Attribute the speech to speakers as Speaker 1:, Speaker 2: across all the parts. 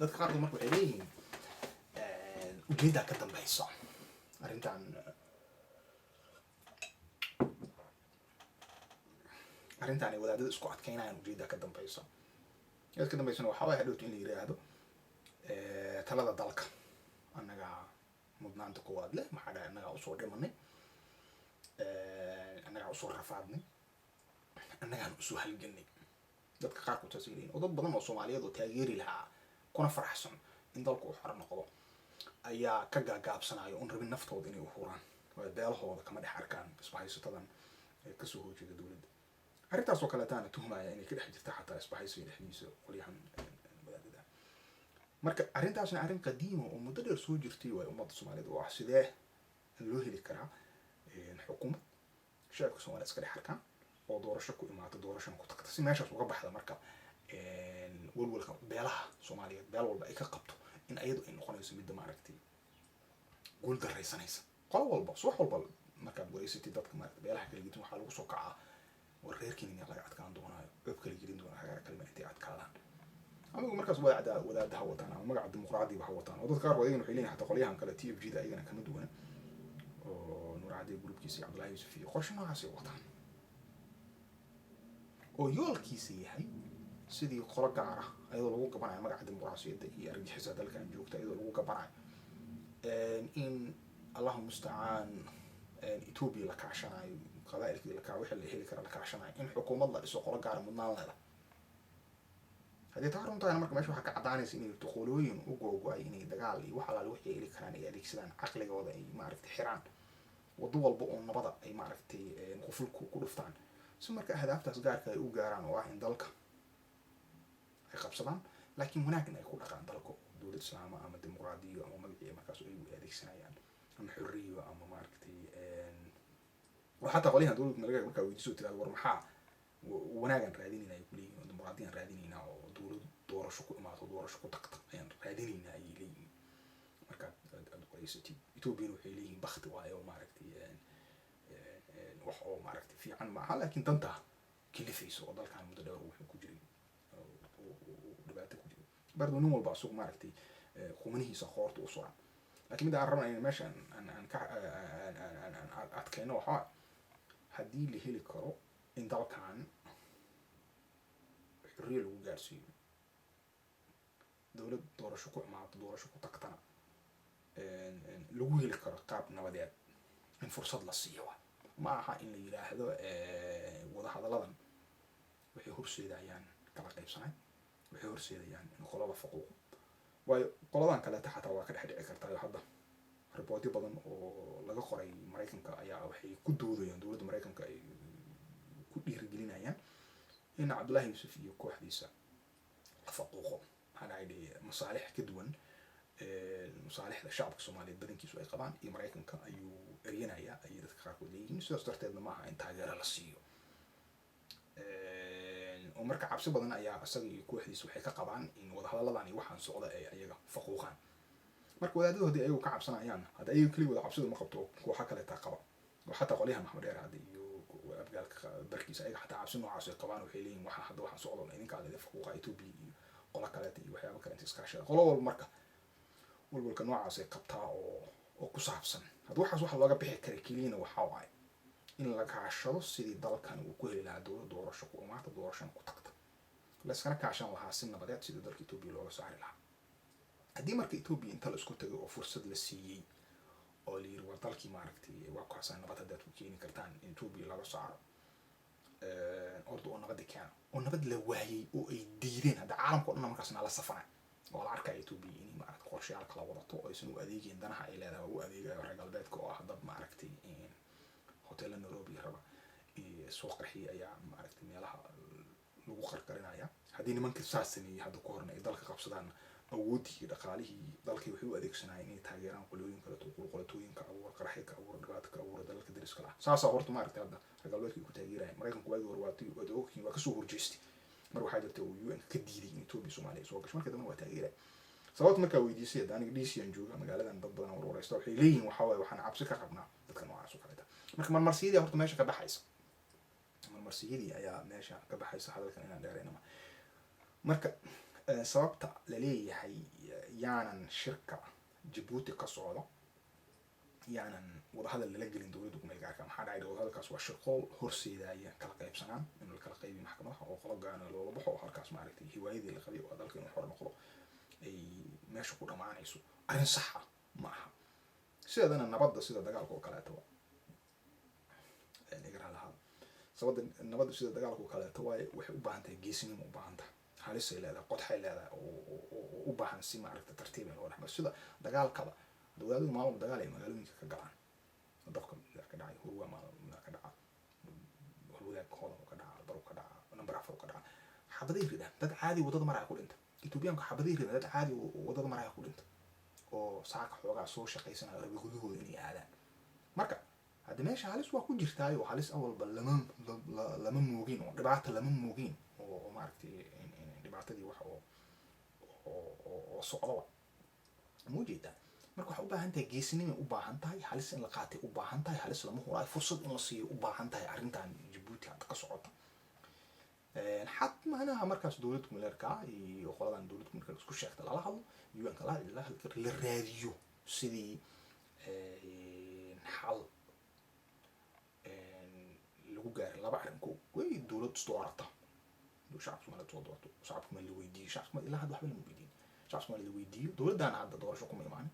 Speaker 1: dadka qaarkood marka waxay leeyihiin ujeeddaa ka dambaysa arrintan ay wadaadada isku adkeynayaan ujeeddaa ka dambaysa. ujeedda ka dambaysana waxaa waaya hadhowto in la yiraahdo talada dalka annagaa mudnaanta koowaad leh, maxaa dhahay annagaa usoo dhimanay, annagaa usoo rafaadnay, annagaan usoo halganay. dadka qaarkood saas leeyihiin, oo dad badan oo Soomaaliyeed oo taageeri lahaa kuna faraxsan in dalku uu xor noqdo ayaa ka gaagaabsanayo un rabin naftooda inay u huraan, oo beelahooda kama dhex arkaan isbahaysatadan kasoo horjeeda dowladda. arrintaas oo kaleetaana tuhmaya inay ka dhex jirta xataa isbahaysiga dhexdiisa qolyahan wadaadada. marka arrintaasna arrin qadiima oo muddo dheer soo jirtay waay ummadda Soomaaliyeed oo ah sidee loo heli karaa xukuumad shacabka Soomaaliyeed iska dhex arkaan oo doorasho ku imaata, doorashana ku tagta, si meeshaas uga baxda marka walwalka beelaha Soomaaliyeed beel walba ay ka qabto in ayadu ay noqonayso midda maaragtay guul daraysanaysa. qolo walba subax walba markaad wareysatid dadka maaragtay beelaha kala gedin waxaa lagu soo kacaa war reerkiin in laga adkaan doonaayo, qeyb kala gelin doona hagaar kalma intay adkaadaan. amigu markaas wadaadaha wataan ama magaca dimuqraadiba ha wataan, oo dadka qaar ayagana waxay leeyihin xataa qolyahan kale TFG-da ayagana kama duwana oo Nuur Cadi gruubkiisa iyo Cabdullaahi Yuusuf iyo qorshe noocaasay wataan oo yoolkiisa yahay sidii qolo gaar ah ayadoo lagu gabanayo magaca dimuqraasiyadda iyo argagixisa dalkan joogta ayadoo lagu gabanayo in allahu mustacaan Ethiopia la kaashanayo qabaa'ilkii wixii la heli kara la kaashanayo in xukuumad la dhiso qolo gaara mudnaan leedahay. haddii taa runtaana marka meesha waxaa ka caddaanaysa inay qolooyin u googo-ay inay dagaal iyo wax alaale wixii ay heli karaan ay adeegsadaan caqligooda, ay maaragtay xiraan waddo walba oo nabada ay maaragtay qufulku ku dhuftaan si marka ahdaaftaas gaarka ay u gaaraan oo ah in dalka ay qabsadaan laakiin wanaagna ay ku dhaqaan dalka dowlad islaama ama dimuqraadiyo ama magacii markaas ay u adeegsanayaan ama xorriyo ama maaragtay وحتى قوليها دول نرجع مركا ويدسوا تلا ورمحا وناجن رادينينا يقولي ديمقراطيا رادينينا ودول دورة شكو ما دورة شكو تقطع يعني رادينينا يلي مركا كويسة يتوبين وحيلين بخت وهاي ومعركتي وحو معركتي في عن معها لكن تنتهى كل في سوق ضل كان متداول وحنا كجري ودبعت كجري برضو نوم البعصوق معركتي خمنه سخورت وصورة لكن ده عرفنا يعني ماشي أن أتكلم وحاء هدي اللي هي الكرو إن ده كان ريل وجارسي دولة شكو مع دولة شكو تقتنا لو هي الكرو قاب نبدأ إن فرصة للسيوة معها إن اللي هذا وده هذا لذن وحي هرسي ده يعني كلا قيب سنة وحي هرسي ده يعني نقول فقوق وقلادان kale taxta waa ka dhex dhici kartaa hadda ribooti badan oo laga qoray Mareykanka ayaa waxay ku doodayaan dowladda Mareykanka ay ku dhiirigelinayaan in Cabdullaahi Yuusuf iyo kooxdiisa faquuqo hanayde masaalix ka duwan masaalixda shacabka Soomaaliyeed badankiisu ay qabaan iyo Mareykanka ayuu eryanaya ay dadka qaarkood leeyihiin sidaas darteedna ma aha in taageero la siiyo oo marka cabsi badan ayaa asaga iyo kooxdiisa waxay ka qabaan in wada hadaladan iyo waxaan socda ay ayaga faquuqaan marka wadaadadoodii ayagu ka cabsanayaan hadda ayagu kaliya wada cabsidu ma qabto kooxa kale taa qaba oo xataa qoliyaha Maxamed Dheer hadda iyo abgaalka barkiisa ayaga xataa cabsi noocaas ay qabaan waxay leeyihiin waxa hadda waxaan socdo idinka la faquuqa Ethiopia iyo qola kale iyo waxyaabo kale inta iskaashada qolo walba marka walwalka noocaas ay qabtaa oo ku saabsan hadda waxaas waxa looga bixi karay kaliya waxa waay in la kaashado sidii dalkan uu ku heli lahaa dowlad doorasho ku imaata doorashan ku tagta la iskana kaashan lahaa si nabadeed sidii dalka Ethiopia looga saari lahaa haddii marka Ethiopia inta la isku tagay oo fursad la siiyey oo la yiri war dalkii maaragtay waa ku xasan nabad hadda ku keeni kartaan in Ethiopia laga saaro ordo oo nabad keena oo nabad la waayay oo ay diideen hadda caalamka dhan markaasna la safanay oo la arkay Ethiopia in maaragtay qorshayaal kala wadato oo aysan u adeegin danaha ay leedahay oo adeegayo reer galbeedka oo ah dad maaragtay hotel Nairobi raba soo qarxiyay ayaa maaragtay meelaha lagu qarqarinaya haddii nimanka saasani hadda ku horna ay dalka qabsadaan awoodii dhaqaalihii dalkii waxay u adeegsanayeen inay taageeraan qolooyin kale qolatooyinka abuur qarxiyka abuur dhibaatka abuur dalka dariska ah saasa horta maaragtay hadda galbeedkii ku taageerayeen Mareykanku waagi hore waa ka soo horjeestay mar waxaa jirtay oo UN ka diiday in Ethiopia Soomaaliya soo gasho marka dambana waa taageeray sababta markaa weydiisay aniga DC aan jooga magaaladan dad badan oo waraysta waxay leeyihiin waxa waay waxaan cabsi ka qabnaa dadka noocaas oo kale marka marmarsiyadii horta meesha ka baxaysa marmarsiyadii ayaa meesha ka baxaysa hadalkan inaan dheeraynama marka sababta la leeyahay yaanan shirka Djibouti ka socdo yaanan wadahadal lala gelin dowladda ku meel gaarka maxaa dhacay wadahadalkaas waa shirqo horseedaya kala qaybsanaan in la kala qaybiyo maxkamadaha oo qolo gaana looga baxo oo halkaas maaragtay hiwaayadii la qabay oo dalka inuu xor noqdo ay meesha ku dhamaanayso arrin sax ah ma aha sideedana nabadda sida dagaalka oo kaleeto nigra lahaa sababta nabadda sida dagaalka oo kaleeto waxay u baahan tahay geesinimo u baahan tahay halisay leedahay qodxay leedahay oo u baahan si maaragta tartiib in loo dhexmaro sida dagaalkaba dowladdu maalmo dagaal ay magaalooyinka ka galaan dabka ka dhacay hurwa maalmo ka dhaca hurwadaag kooda ka dhaca baro ka dhaca number afar ka dhaca xabaday ridaan dad caadi wadada maraya ku dhinta Etoobiyaanka xabaday ridaan dad caadi wadada maraya ku dhinta oo saaka xoogaa soo shaqaysanaya rabi gudahooda inay aadaan marka hadda meesha halis waa ku jirtaayo halis awalba lama moogin oo dhibaato lama moogin oo maaragtay dhibaatadii wax oo socdo ma jeedaa marka waxa u baahan tahay geesinimo u baahan tahay halis in la qaatay u baahan tahay halis lama huraayo fursad in la siiyo u baahan tahay arrintan Djibouti hadda ka socota xad macnaha markaas dowladda kumeelka iyo qoladan dowladda kumeelka isku sheegta lala hadlo UN-ka la raadiyo sidii xal lagu gaaray laba arrin ko way dowladda doorata shacabka Soomaaliyeed soo doorto shacabka ma la weydiiyo shacabka ilaa hadda waxba lama weydiin shacabka Soomaaliyeed la weydiiyo dowladdaana hadda doorasho kuma imaan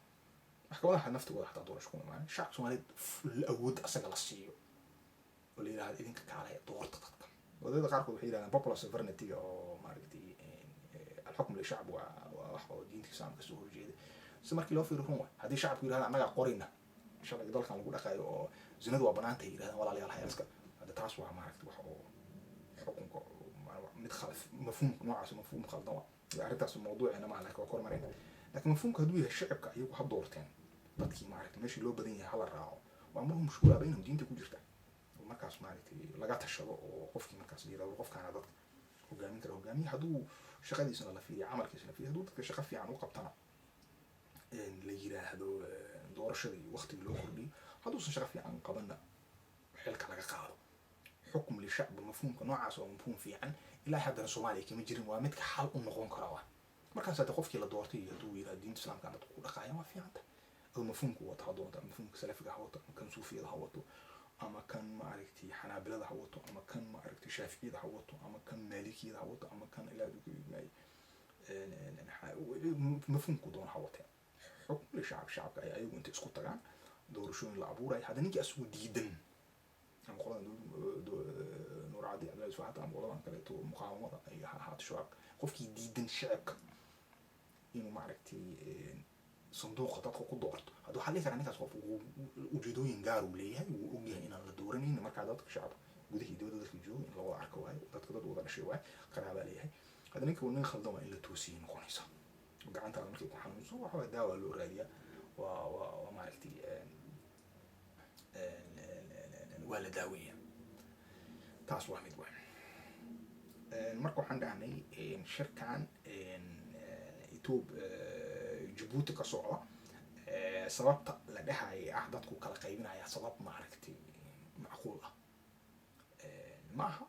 Speaker 1: maxkamadaha naftigooda xataa doorasho kuma imaan shacabka Soomaaliyeed awood asaga la siiyo oo la yiraahdo idinka kaalay doorta dadka wadada qaarkood waxay yiraahdaan popular sovereignty oo maaragtay الحكم للشعب وحقه دين كسام كسو horjeeda si markii loo fiiro run hadii shacabku yiraahdo anaga qorina shalay dalkan lagu dhaqaayo oo zinadu waa banaantay yiraahdaan walaalayaal hayalska hada taas waa maaragtay wax oo xukunka mid khalaf mafhuum noocaas mafhuum khaldan waa arrintaas mawduucina ma laha kor marin laakiin mafhuumka haduu yahay shacabka ayagu ha doorteen dadkii maaragtay meeshii loo badan yahay hala raaco waa marhum mushkula baynhum diinta ku jirta markaas maaragtay laga tashado oo qofkii markaas yiraahdo qofkaana dad hogaamin kara hogaamiye haduu shaqadiisana la fiiriyo camalkiisana la fiiriyo haduu dadka shaqo fiican u qabtana la yiraahdo doorashadii waqtiga loo kordhiyo haduusan shaqo fiican qabanna xilka laga qaado xukm li shacb mafhuumka noocaas oo mafhuum fiican ilaa haddana Soomaaliya kama jirin waa midka xal u noqon kara waa markaas hadda qofkii la doortay haduu yiraahdo diinta islaamka aad ku dhaqaayaan waa fiican tahay oo mafhuumku wata hadoonta mafhuumka salafiga ha wato kan suufiyada ha wato ama kan maaragtay xanaabilada ha wato ama kan maaragtay shaafiiciyada ha wato ama kan maalikiyada ha wato ama kan ilaa mafhuumku doon ha wato xukm li shacabka ay ayagu inta isku tagaan doorashooyin la abuuray hadda ninkii asugu diidan ama qoladan nuur caadi Abdullahi Suwaxat ama qoladan kaleeto muqaawamada ay ahaat shacab qofkii diidan shacabka inuu maaragtay صندوق dadka ku doorto haduu xal karaa ninkaas qof ujeedooyin gaar u leeyahay uu ogyahay inaan la dooranin marka dadka shacab gudihii dowladda dadka jooga in loo arko waayo dadka dad wada dhashay waayo qaraaba leeyahay hadda ninka nin khaldan waa in la toosiyo noqonaysa gacanta markii ku xanuunso waxa daawa loo raadiyaa waa maaragtay waa la daaweeyaa taas waa mid weyn marka waxaan dhahnay shirkan Djibouti ka socda sababta la dhahay dadku kala qaybinaya sabab maaragtay macquul ah maaha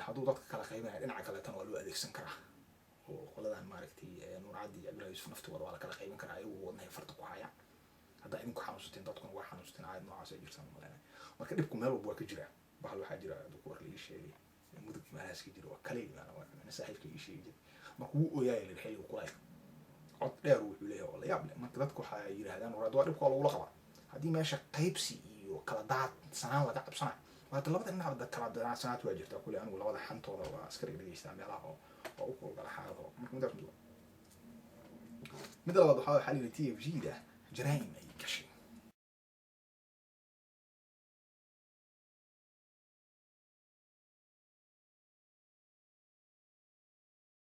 Speaker 1: haduu dadka kala qaybinaya dhinaca kale tan waa loo adeegsan karaa oo qoladan maaragtay nuur caadi Abdullahi Yusuf naftooda waa la kala qaybin karaa ayagu wadnahay farta ku haya hadda idinku xanuunsateen dadkuna waa xanuunsateen aad noocaas ay jirtaan malaynay marka dhibku meel walba waa ka jira bahal waxaa jira dadku war la sheegay mudug maalaas ka jira waa kale ana saaxiibka ii sheegay marka uu ooyay la xilliga kulay cod dheer wuxuu leeyahay oo la yaab leh marka dadku waxa ay yiraahdaan war dhibku waa lagu qaba hadii meesha qaybsi iyo kala daad sanaan laga qabsanayo waa labada dhinac kala daad sanaad waa jirta kulay anigu labada xantooda waa askari dhageystaa meelaha oo ku kala xaado marka mid labaad waxa xalil TFG da jaraa'im ay gashay